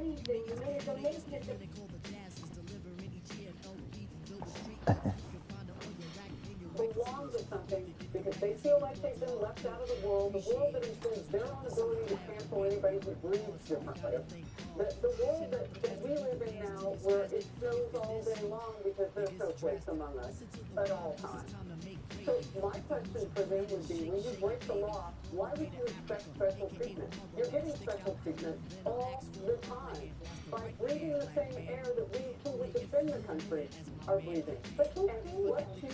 amazing. You made a donation at the... belong to something because they feel like they've been left out of the world that includes their own ability to cancel anybody who breathes differently. The world that we live in now, where it snows all day long because there's snowflakes among us at all times. So my question for them would be, when you break the law, why would you expect special treatment? You're getting special treatment all the time by breathing the same air that we who would defend the country are breathing. But what you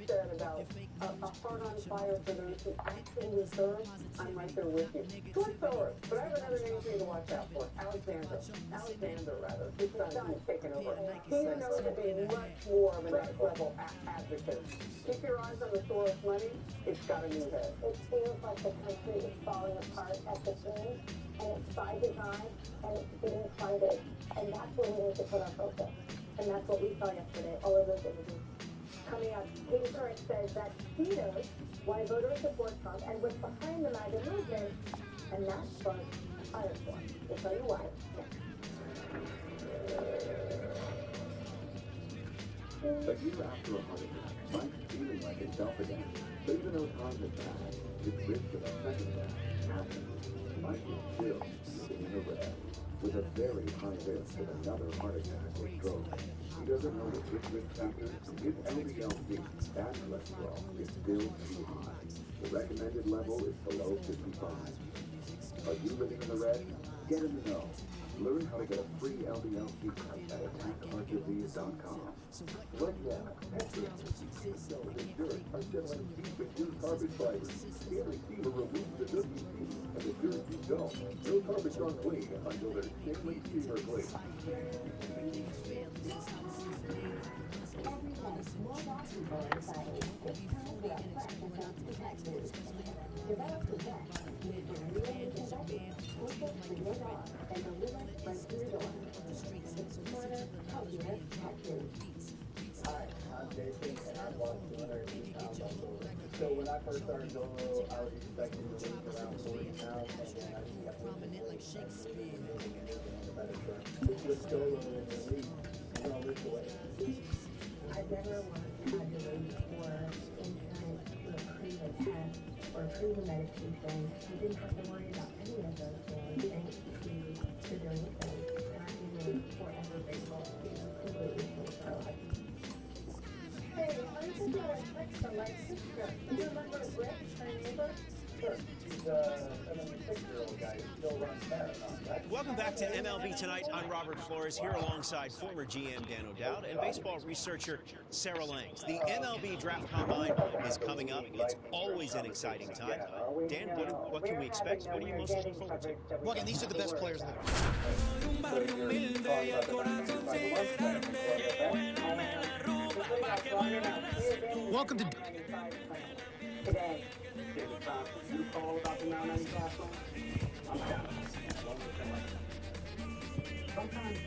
said about a heart on fire for those who actually serve, I'm right there with you. Good forward, but I have another name for you to watch out for. Alexander, rather. His son is taking over. He knows to be much more of a next level advocate. Keep your eyes on the source money. It's got a new head. It feels like the country is falling apart at the seams, and it's by design, and it's being funded. And that's where we need to put our focus. And that's what we saw yesterday, all of those images. Coming up, Katie Couric says that he knows why voters support Trump and what's behind the MAGA movement, and that's fun a firestorm. We'll tell you why. A year after a heart attack, Mike's feeling like himself again. But even though time has passed, his risk of a second attack happens. Mike is still living in the red, with a very high risk of another heart attack or stroke. He doesn't know that this risk factor, his LDL-C, bad cholesterol, is still too high. The recommended level is below 55. Are you living in the red? Get in the know. Learn how to get a free LDL-C cut at attackheartdisease.com. What insurance are generally deep in your garbage fibers. The receiver removes the WC, and the dirt you don't. No garbage on clean until they're safely steamer clean. Hi, I'm Jason, and I've lost 280 pounds on solar. So when I first started Zolo, I was expecting to lose around 40 pounds, and then I just kept losing weight and really on the better track. With Zolo in the league, I lose the weight. I've never once had to wait for insurance to approve a test or approve a medication. I didn't have to worry about any of those things thanks to donations. And I'm really forever grateful to completely change my life. Hey, I just got a text from my sister. Do you remember Rick, her neighbor? Sure. He's a 76-year-old guy who still runs marathons, right? Welcome back to MLB Tonight. I'm Robert Flores, here alongside former GM Dan O'Dowd and baseball researcher Sarah Langs. The MLB Draft Combine is coming up. It's always an exciting time. Dan, what can we expect? What are you most looking forward to? Well, again, these are the best players in the world. Welcome to... Today, you call about the Mount Castle? I'm down. Sometimes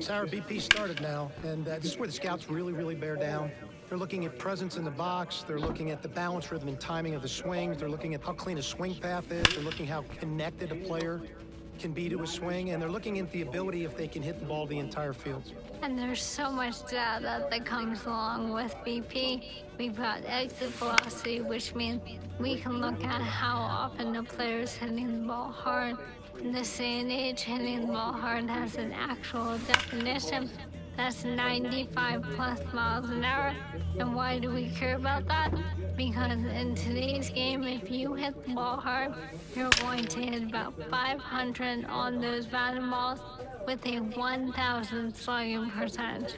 Sarah, BP started now, and this is where the scouts really bear down. They're looking at presence in the box. They're looking at the balance, rhythm, and timing of the swings. They're looking at how clean a swing path is. They're looking how connected a player can be to a swing, and they're looking at the ability if they can hit the ball the entire field. And there's so much data that comes along with BP. We've got exit velocity, which means we can look at how often the player's hitting the ball hard. In this day and age, hitting the ball hard has an actual definition. That's 95 plus miles an hour. And why do we care about that? Because in today's game, if you hit the ball hard, you're going to hit about 500 on those batting balls with a 1,000 slugging percentage.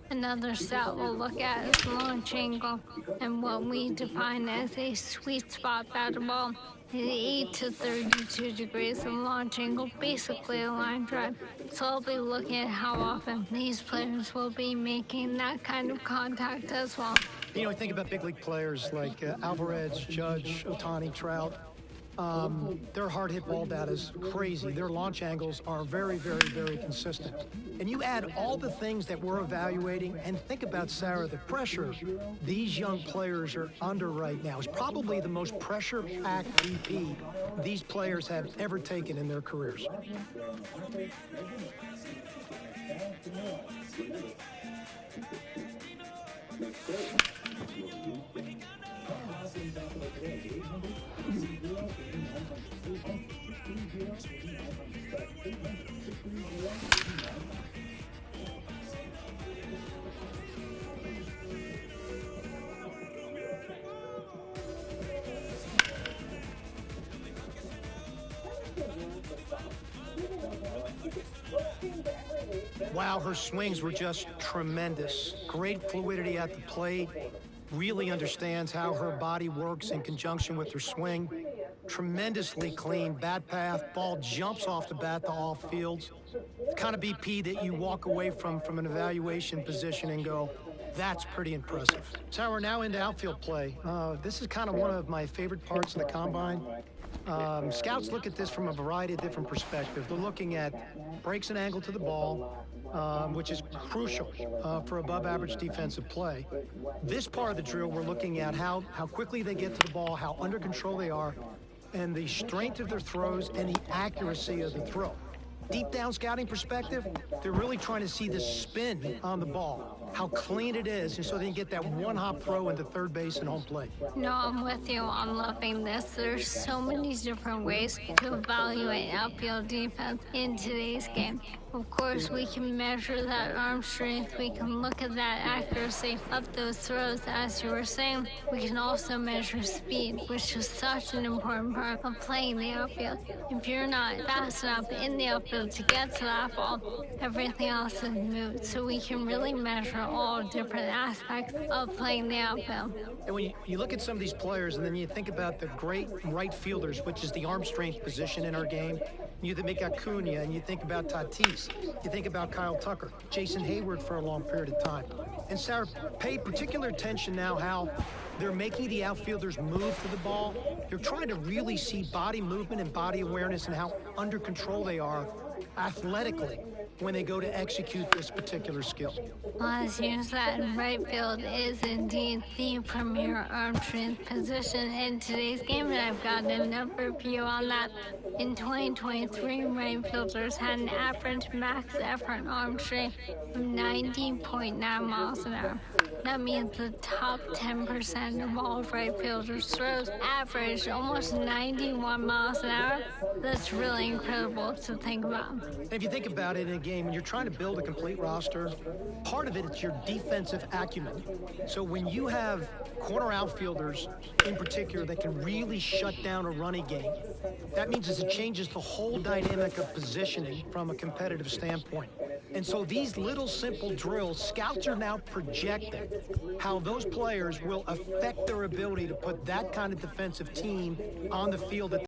Another stat we'll look at is launch angle, and what we define as a sweet spot batting ball is 8 to 32 degrees of launch angle, basically a line drive. So I'll be looking at how often these players will be making that kind of contact as well. You know, think about big league players like Alvarez, Judge, Ohtani, Trout. Their hard hit ball data is crazy. Their launch angles are very, very, very consistent. And you add all the things that we're evaluating, and think about, Sarah, the pressure these young players are under right now is probably the most pressure-packed VP these players have ever taken in their careers. Wow, her swings were just tremendous. Great fluidity at the plate. Really understands how her body works in conjunction with her swing. Tremendously clean bat path. Ball jumps off the bat to all fields. Kind of BP that you walk away from an evaluation position and go, that's pretty impressive. So we're now into outfield play. This is kind of one of my favorite parts of the combine. Scouts look at this from a variety of different perspectives. They're looking at breaks and angle to the ball, which is crucial for above-average defensive play. This part of the drill, we're looking at how quickly they get to the ball, how under control they are, and the strength of their throws and the accuracy of the throw. Deep down scouting perspective, they're really trying to see the spin on the ball, how clean it is, and so they can get that one-hop throw into third base and home plate. No, I'm with you. I'm loving this. There's so many different ways to evaluate outfield defense in today's game. Of course, we can measure that arm strength. We can look at that accuracy of those throws, as you were saying. We can also measure speed, which is such an important part of playing the outfield. If you're not fast enough in the outfield to get to that ball, everything else is moot. So we can really measure all different aspects of playing the outfield. And when you look at some of these players and then you think about the great right fielders, which is the arm strength position in our game, you think about Acuna and you think about Tatis, you think about Kyle Tucker, Jason Hayward for a long period of time. And Sarah, pay particular attention now how they're making the outfielders move to the ball. They're trying to really see body movement and body awareness and how under control they are athletically when they go to execute this particular skill. Well, as you said, right field is indeed the premier arm strength position in today's game, and I've got a number for you on that. In 2023, right fielders had an average max effort arm strength of 90.9 miles an hour. That means the top 10% of all right fielders' throws averaged almost 91 miles an hour. That's really incredible to think about. If you think about it in a game, when you're trying to build a complete roster, part of it is your defensive acumen. So when you have corner outfielders in particular that can really shut down a running game, that means it changes the whole dynamic of positioning from a competitive standpoint. And so these little simple drills, scouts are now projecting how those players will affect their ability to put that kind of defensive team on the field at